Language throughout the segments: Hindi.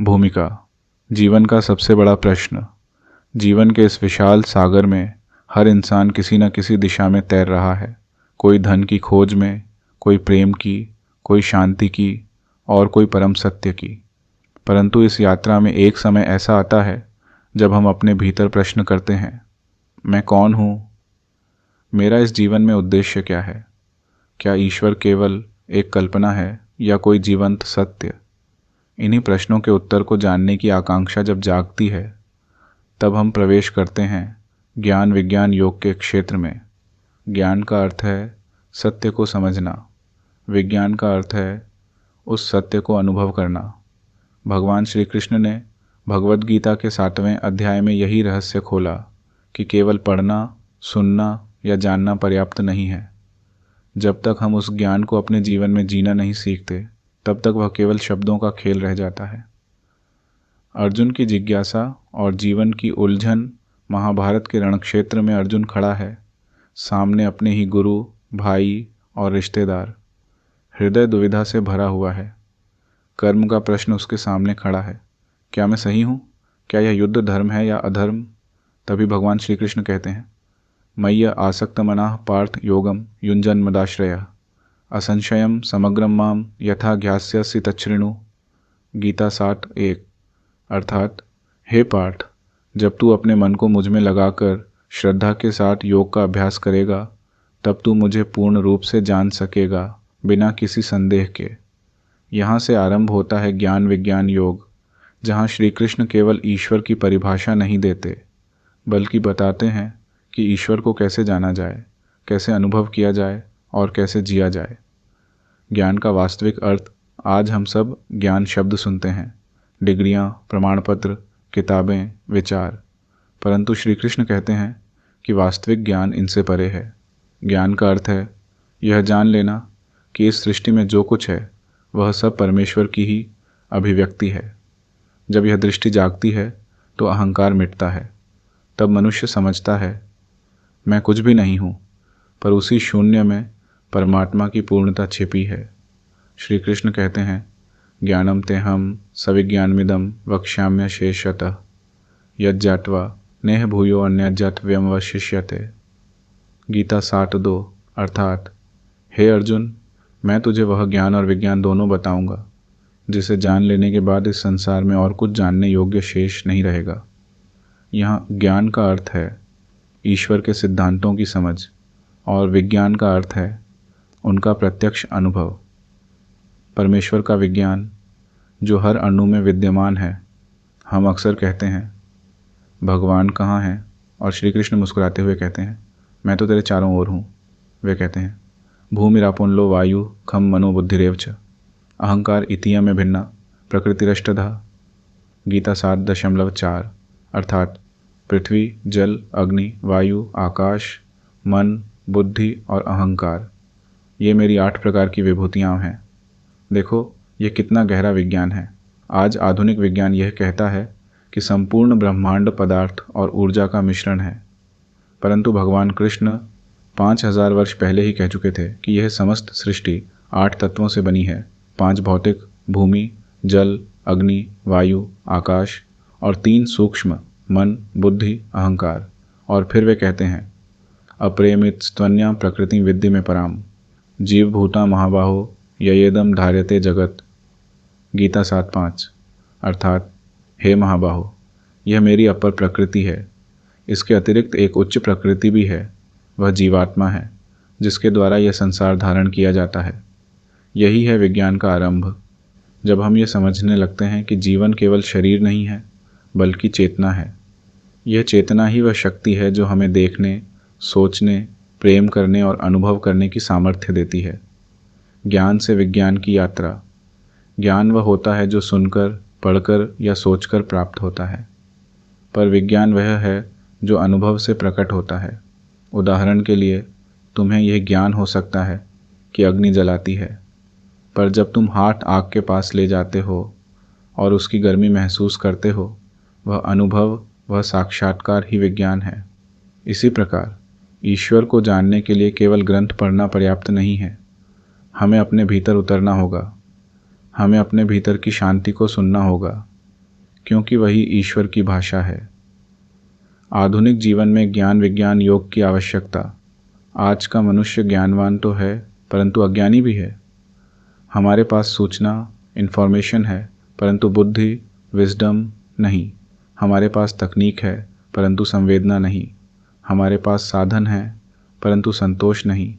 भूमिका। जीवन का सबसे बड़ा प्रश्न। जीवन के इस विशाल सागर में हर इंसान किसी न किसी दिशा में तैर रहा है। कोई धन की खोज में, कोई प्रेम की, कोई शांति की और कोई परम सत्य की। परंतु इस यात्रा में एक समय ऐसा आता है जब हम अपने भीतर प्रश्न करते हैं, मैं कौन हूँ? मेरा इस जीवन में उद्देश्य क्या है? क्या ईश्वर केवल एक कल्पना है या कोई जीवंत सत्य? इन्हीं प्रश्नों के उत्तर को जानने की आकांक्षा जब जागती है, तब हम प्रवेश करते हैं ज्ञान विज्ञान योग के क्षेत्र में। ज्ञान का अर्थ है सत्य को समझना, विज्ञान का अर्थ है उस सत्य को अनुभव करना। भगवान श्री कृष्ण ने भगवद गीता के 7वें अध्याय में यही रहस्य खोला कि केवल पढ़ना, सुनना या जानना पर्याप्त नहीं है। जब तक हम उस ज्ञान को अपने जीवन में जीना नहीं सीखते, तब तक वह केवल शब्दों का खेल रह जाता है। अर्जुन की जिज्ञासा और जीवन की उलझन। महाभारत के रणक्षेत्र में अर्जुन खड़ा है, सामने अपने ही गुरु, भाई और रिश्तेदार। हृदय दुविधा से भरा हुआ है। कर्म का प्रश्न उसके सामने खड़ा है, क्या मैं सही हूँ? क्या यह युद्ध धर्म है या अधर्म? तभी भगवान श्री कृष्ण कहते हैं, मय्य आसक्तमनः पार्थ योगम युञ्जन्मदाश्रयः असंशयम समग्रम माम यथा ज्ञास्यसि तच्छृणु। गीता 7:1। अर्थात, हे पार्थ, जब तू अपने मन को मुझ में लगाकर श्रद्धा के साथ योग का अभ्यास करेगा, तब तू मुझे पूर्ण रूप से जान सकेगा, बिना किसी संदेह के। यहाँ से आरंभ होता है ज्ञान विज्ञान योग, जहाँ श्री कृष्ण केवल ईश्वर की परिभाषा नहीं देते, बल्कि बताते हैं कि ईश्वर को कैसे जाना जाए, कैसे अनुभव किया जाए और कैसे जिया जाए। ज्ञान का वास्तविक अर्थ आज हम सब ज्ञान शब्द सुनते हैं, डिग्रियां, प्रमाण पत्र, किताबें, विचार। परंतु श्री कृष्ण कहते हैं कि वास्तविक ज्ञान इनसे परे है। ज्ञान का अर्थ है यह जान लेना कि इस सृष्टि में जो कुछ है वह सब परमेश्वर की ही अभिव्यक्ति है। जब यह दृष्टि जागती है तो अहंकार मिटता है। तब मनुष्य समझता है, मैं कुछ भी नहीं हूँ, पर उसी शून्य में परमात्मा की पूर्णता छिपी है। श्री कृष्ण कहते हैं, ज्ञानम तेहम सविज्ञानमिदं वक्ष्याम्य शेषतः यज्जात्वा नेह भूयो अन्यज्जातव्यम वशिष्यते। गीता 7:2। अर्थात, हे अर्जुन, मैं तुझे वह ज्ञान और विज्ञान दोनों बताऊंगा जिसे जान लेने के बाद इस संसार में और कुछ जानने योग्य शेष नहीं रहेगा। यहाँ ज्ञान का अर्थ है ईश्वर के सिद्धांतों की समझ और विज्ञान का अर्थ है उनका प्रत्यक्ष अनुभव। परमेश्वर का विज्ञान जो हर अणु में विद्यमान है। हम अक्सर कहते हैं, भगवान कहाँ हैं? और श्री कृष्ण मुस्कुराते हुए कहते हैं, मैं तो तेरे चारों ओर हूँ। वे कहते हैं, भूमिरापुंलो वायु खम मनो बुद्धिरेव च अहंकार इतिया में भिन्ना प्रकृतिरष्टधा। गीता 7:4। अर्थात, पृथ्वी, जल, अग्नि, वायु, आकाश, मन, बुद्धि और अहंकार, ये मेरी 8 प्रकार की विभूतियाँ हैं। देखो, ये कितना गहरा विज्ञान है। आज आधुनिक विज्ञान यह कहता है कि संपूर्ण ब्रह्मांड पदार्थ और ऊर्जा का मिश्रण है, परंतु भगवान कृष्ण 5000 वर्ष पहले ही कह चुके थे कि यह समस्त सृष्टि 8 तत्वों से बनी है। 5 भौतिक, भूमि, जल, अग्नि, वायु, आकाश और 3 सूक्ष्म, मन, बुद्धि, अहंकार। और फिर वे कहते हैं, अप्रेमित स्तन्या प्रकृति विद्धि में पराम जीव भूता महाबाहो ययेदम धार्यते जगत। गीता 7:5। अर्थात, हे महाबाहो, यह मेरी अपर प्रकृति है। इसके अतिरिक्त एक उच्च प्रकृति भी है, वह जीवात्मा है, जिसके द्वारा यह संसार धारण किया जाता है। यही है विज्ञान का आरंभ। जब हम ये समझने लगते हैं कि जीवन केवल शरीर नहीं है, बल्कि चेतना है। यह चेतना ही वह शक्ति है जो हमें देखने, सोचने, प्रेम करने और अनुभव करने की सामर्थ्य देती है। ज्ञान से विज्ञान की यात्रा। ज्ञान वह होता है जो सुनकर, पढ़कर या सोचकर प्राप्त होता है, पर विज्ञान वह है जो अनुभव से प्रकट होता है। उदाहरण के लिए, तुम्हें यह ज्ञान हो सकता है कि अग्नि जलाती है, पर जब तुम हाथ आग के पास ले जाते हो और उसकी गर्मी महसूस करते हो, वह अनुभव, वह साक्षात्कार ही विज्ञान है। इसी प्रकार ईश्वर को जानने के लिए केवल ग्रंथ पढ़ना पर्याप्त नहीं है। हमें अपने भीतर उतरना होगा। हमें अपने भीतर की शांति को सुनना होगा, क्योंकि वही ईश्वर की भाषा है। आधुनिक जीवन में ज्ञान विज्ञान योग की आवश्यकता। आज का मनुष्य ज्ञानवान तो है परंतु अज्ञानी भी है। हमारे पास सूचना इंफॉर्मेशन है परंतु बुद्धि विजडम नहीं। हमारे पास तकनीक है परंतु संवेदना नहीं। हमारे पास साधन है परंतु संतोष नहीं।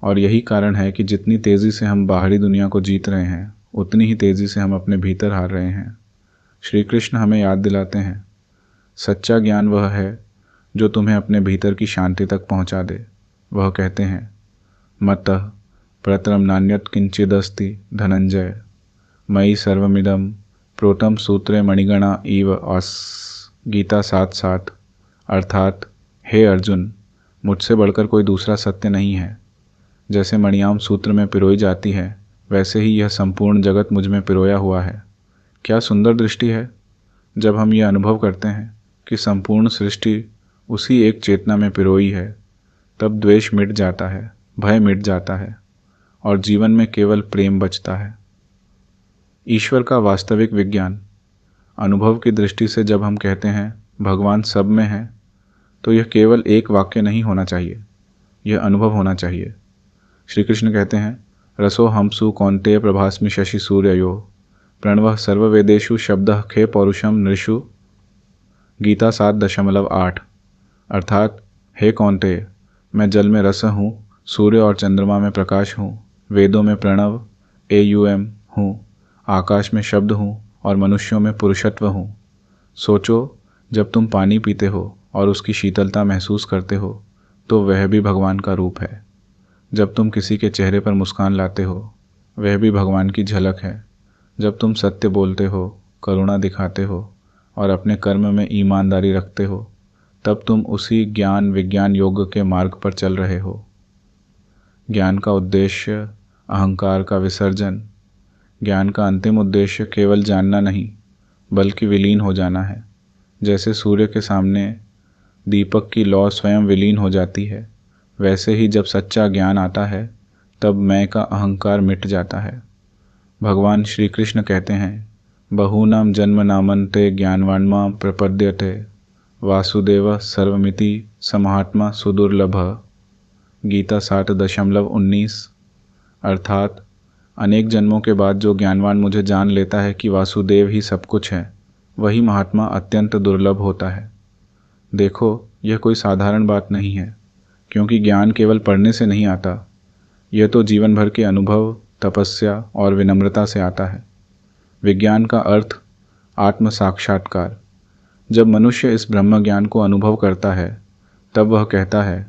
और यही कारण है कि जितनी तेज़ी से हम बाहरी दुनिया को जीत रहे हैं उतनी ही तेज़ी से हम अपने भीतर हार रहे हैं। श्री कृष्ण हमें याद दिलाते हैं, सच्चा ज्ञान वह है जो तुम्हें अपने भीतर की शांति तक पहुंचा दे। वह कहते हैं, मतः परतरम नान्यत् किंचिदस्ति धनंजय मयि सर्वमिदं प्रोतम सूत्रे मणिगणा इव आस। गीता 7:7। अर्थात हे अर्जुन, मुझसे बढ़कर कोई दूसरा सत्य नहीं है। जैसे मणियाम सूत्र में पिरोई जाती है वैसे ही यह संपूर्ण जगत मुझ में पिरोया हुआ है। क्या सुंदर दृष्टि है। जब हम यह अनुभव करते हैं कि संपूर्ण सृष्टि उसी एक चेतना में पिरोई है, तब द्वेष मिट जाता है, भय मिट जाता है और जीवन में केवल प्रेम बचता है। ईश्वर का वास्तविक विज्ञान। अनुभव की दृष्टि से जब हम कहते हैं भगवान सब में है, तो यह केवल एक वाक्य नहीं होना चाहिए, यह अनुभव होना चाहिए। श्री कृष्ण कहते हैं, रसो हमसु कौन्तेय प्रभास्मि शशि सूर्ययो प्रणवः सर्ववेदेषु शब्दः खे पौरुषम नृषु। गीता 7:8। अर्थात हे कौन्तेय, मैं जल में रस हूँ, सूर्य और चंद्रमा में प्रकाश हूँ, वेदों में प्रणव AUM हूँ, आकाश में शब्द हूँ और मनुष्यों में पुरुषत्व हूँ। सोचो, जब तुम पानी पीते हो और उसकी शीतलता महसूस करते हो तो वह भी भगवान का रूप है। जब तुम किसी के चेहरे पर मुस्कान लाते हो वह भी भगवान की झलक है। जब तुम सत्य बोलते हो, करुणा दिखाते हो और अपने कर्म में ईमानदारी रखते हो, तब तुम उसी ज्ञान विज्ञान योग के मार्ग पर चल रहे हो। ज्ञान का उद्देश्य अहंकार का विसर्जन। ज्ञान का अंतिम उद्देश्य केवल जानना नहीं बल्कि विलीन हो जाना है। जैसे सूर्य के सामने दीपक की लौ स्वयं विलीन हो जाती है, वैसे ही जब सच्चा ज्ञान आता है तब मैं का अहंकार मिट जाता है। भगवान श्री कृष्ण कहते हैं, बहूनां जन्मनामन्ते ज्ञानवान् प्रपद्यते वासुदेव सर्वमिति समहात्मा सुदुर्लभः। गीता 7:19। अर्थात अनेक जन्मों के बाद जो ज्ञानवान मुझे जान लेता है कि वासुदेव ही सब कुछ है, वही महात्मा अत्यंत दुर्लभ होता है। देखो, यह कोई साधारण बात नहीं है, क्योंकि ज्ञान केवल पढ़ने से नहीं आता, यह तो जीवन भर के अनुभव, तपस्या और विनम्रता से आता है। विज्ञान का अर्थ आत्म साक्षात्कार। जब मनुष्य इस ब्रह्म ज्ञान को अनुभव करता है तब वह कहता है,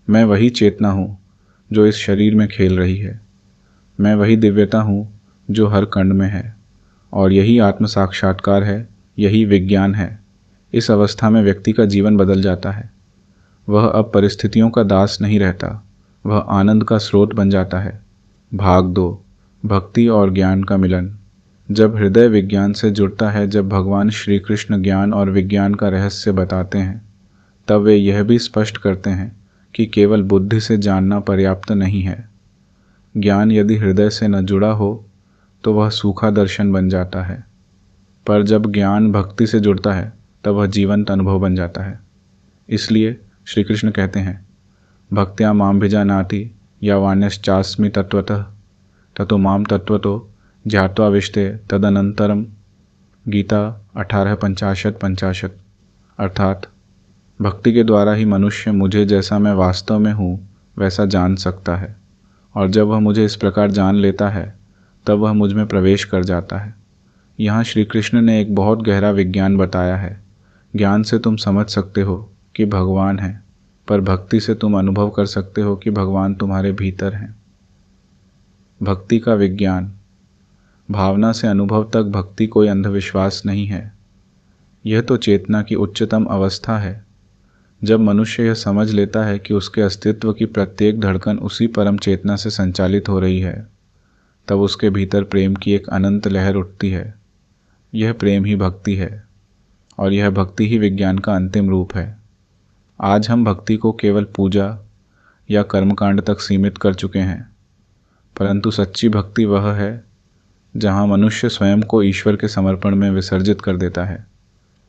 मैं वही चेतना हूँ जो इस शरीर में खेल रही है, मैं वही दिव्यता हूँ जो हर कण में है। और यही आत्म साक्षात्कार है, यही विज्ञान है। इस अवस्था में व्यक्ति का जीवन बदल जाता है। वह अब परिस्थितियों का दास नहीं रहता, वह आनंद का स्रोत बन जाता है। भाग 2, भक्ति और ज्ञान का मिलन। जब हृदय विज्ञान से जुड़ता है, जब भगवान श्री कृष्ण ज्ञान और विज्ञान का रहस्य बताते हैं, तब वे यह भी स्पष्ट करते हैं कि केवल बुद्धि से जानना पर्याप्त नहीं है। ज्ञान यदि हृदय से न जुड़ा हो तो वह सूखा दर्शन बन जाता है, पर जब ज्ञान भक्ति से जुड़ता है तब वह जीवंत अनुभव बन जाता है। इसलिए श्री कृष्ण कहते हैं, भक्त्या माम भिजानाति या वान्यश्चास्मि तत्वतः ततो माम तत्वतो ज्ञात्वा विष्टे तदनंतरम। गीता 18:55-55। अर्थात भक्ति के द्वारा ही मनुष्य मुझे जैसा मैं वास्तव में हूँ वैसा जान सकता है, और जब वह मुझे इस प्रकार जान लेता है तब वह मुझ में प्रवेश कर जाता है। यहाँ श्री कृष्ण ने एक बहुत गहरा विज्ञान बताया है। ज्ञान से तुम समझ सकते हो कि भगवान है, पर भक्ति से तुम अनुभव कर सकते हो कि भगवान तुम्हारे भीतर हैं। भक्ति का विज्ञान। भावना से अनुभव तक भक्ति कोई अंधविश्वास नहीं है, यह तो चेतना की उच्चतम अवस्था है। जब मनुष्य यह समझ लेता है कि उसके अस्तित्व की प्रत्येक धड़कन उसी परम चेतना से संचालित हो रही है, तब उसके भीतर प्रेम की एक अनंत लहर उठती है। यह प्रेम ही भक्ति है, और यह भक्ति ही विज्ञान का अंतिम रूप है। आज हम भक्ति को केवल पूजा या कर्मकांड तक सीमित कर चुके हैं, परंतु सच्ची भक्ति वह है जहाँ मनुष्य स्वयं को ईश्वर के समर्पण में विसर्जित कर देता है,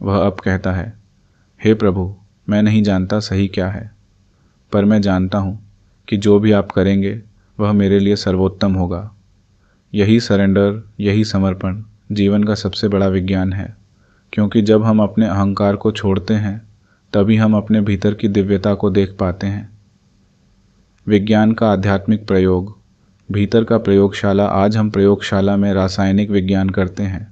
वह अब कहता है, हे प्रभु, मैं नहीं जानता सही क्या है, पर मैं जानता हूँ कि जो भी आप करेंगे वह मेरे लिए सर्वोत्तम होगा। यही सरेंडर, यही समर्पण जीवन का सबसे बड़ा विज्ञान है, क्योंकि जब हम अपने अहंकार को छोड़ते हैं तभी हम अपने भीतर की दिव्यता को देख पाते हैं। विज्ञान का आध्यात्मिक प्रयोग, भीतर का प्रयोगशाला। आज हम प्रयोगशाला में रासायनिक विज्ञान करते हैं,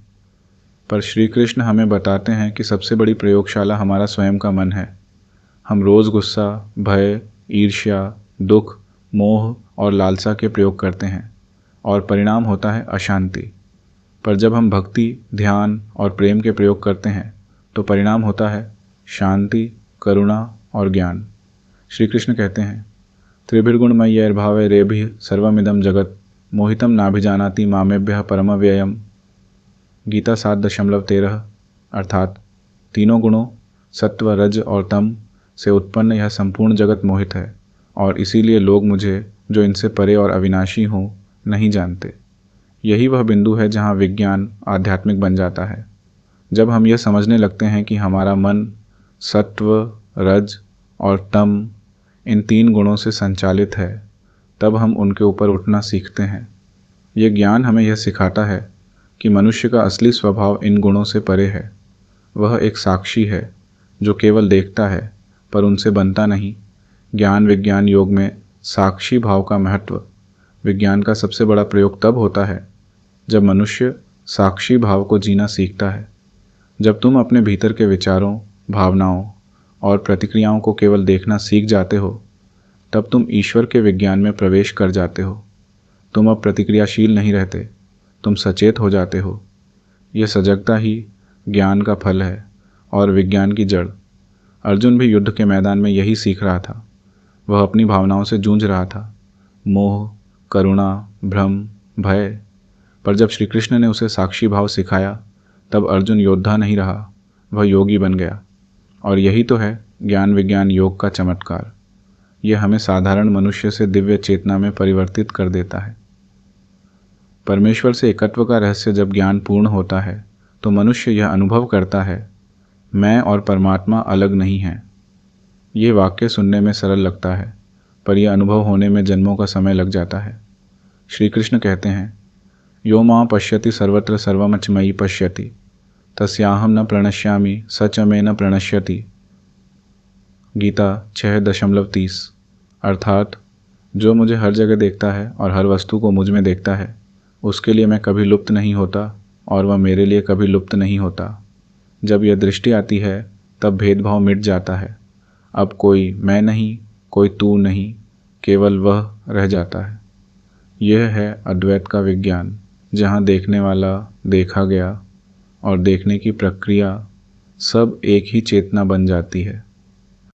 पर श्री कृष्ण हमें बताते हैं कि सबसे बड़ी प्रयोगशाला हमारा स्वयं का मन है। हम रोज़ गुस्सा, भय, ईर्ष्या, दुख, मोह और लालसा के प्रयोग करते हैं और परिणाम होता है अशांति। पर जब हम भक्ति, ध्यान और प्रेम के प्रयोग करते हैं तो परिणाम होता है शांति, करुणा और ज्ञान। श्री कृष्ण कहते हैं, त्रिभिर्गुणमयैर्भावै रेभिः सर्वमिदं जगत् मोहितं नाभिजानाति मामेभ्यः परमव्ययम्। गीता 7:13। अर्थात तीनों गुणों सत्व, रज और तम से उत्पन्न यह संपूर्ण जगत मोहित है और इसीलिए लोग मुझे, जो इनसे परे और अविनाशी हूँ, नहीं जानते। यही वह बिंदु है जहाँ विज्ञान आध्यात्मिक बन जाता है। जब हम यह समझने लगते हैं कि हमारा मन सत्व, रज और तम इन 3 गुणों से संचालित है, तब हम उनके ऊपर उठना सीखते हैं। यह ज्ञान हमें यह सिखाता है कि मनुष्य का असली स्वभाव इन गुणों से परे है। वह एक साक्षी है जो केवल देखता है पर उनसे बनता नहीं। ज्ञान विज्ञान योग में साक्षी भाव का महत्व। विज्ञान का सबसे बड़ा प्रयोग तब होता है जब मनुष्य साक्षी भाव को जीना सीखता है। जब तुम अपने भीतर के विचारों, भावनाओं और प्रतिक्रियाओं को केवल देखना सीख जाते हो, तब तुम ईश्वर के विज्ञान में प्रवेश कर जाते हो। तुम अब प्रतिक्रियाशील नहीं रहते, तुम सचेत हो जाते हो। यह सजगता ही ज्ञान का फल है और विज्ञान की जड़। अर्जुन भी युद्ध के मैदान में यही सीख रहा था। वह अपनी भावनाओं से जूझ रहा था, मोह, करुणा, भ्रम, भय। पर जब श्री कृष्ण ने उसे साक्षी भाव सिखाया, तब अर्जुन योद्धा नहीं रहा, वह योगी बन गया। और यही तो है ज्ञान विज्ञान योग का चमत्कार। यह हमें साधारण मनुष्य से दिव्य चेतना में परिवर्तित कर देता है। परमेश्वर से एकत्व का रहस्य जब ज्ञान पूर्ण होता है तो मनुष्य यह अनुभव करता है, मैं और परमात्मा अलग नहीं हैं। ये वाक्य सुनने में सरल लगता है, पर यह अनुभव होने में जन्मों का समय लग जाता है। श्री कृष्ण कहते हैं, यो मां पश्यति सर्वत्र सर्वमच मयि पश्यति तस्याहम न प्रणश्यामि सच में न प्रणश्यति। गीता 6:30। अर्थात जो मुझे हर जगह देखता है और हर वस्तु को मुझ में देखता है, उसके लिए मैं कभी लुप्त नहीं होता और वह मेरे लिए कभी लुप्त नहीं होता। जब यह दृष्टि आती है तब भेदभाव मिट जाता है। अब कोई मैं नहीं, कोई तू नहीं, केवल वह रह जाता है। यह है अद्वैत का विज्ञान, जहाँ देखने वाला, देखा गया और देखने की प्रक्रिया सब एक ही चेतना बन जाती है।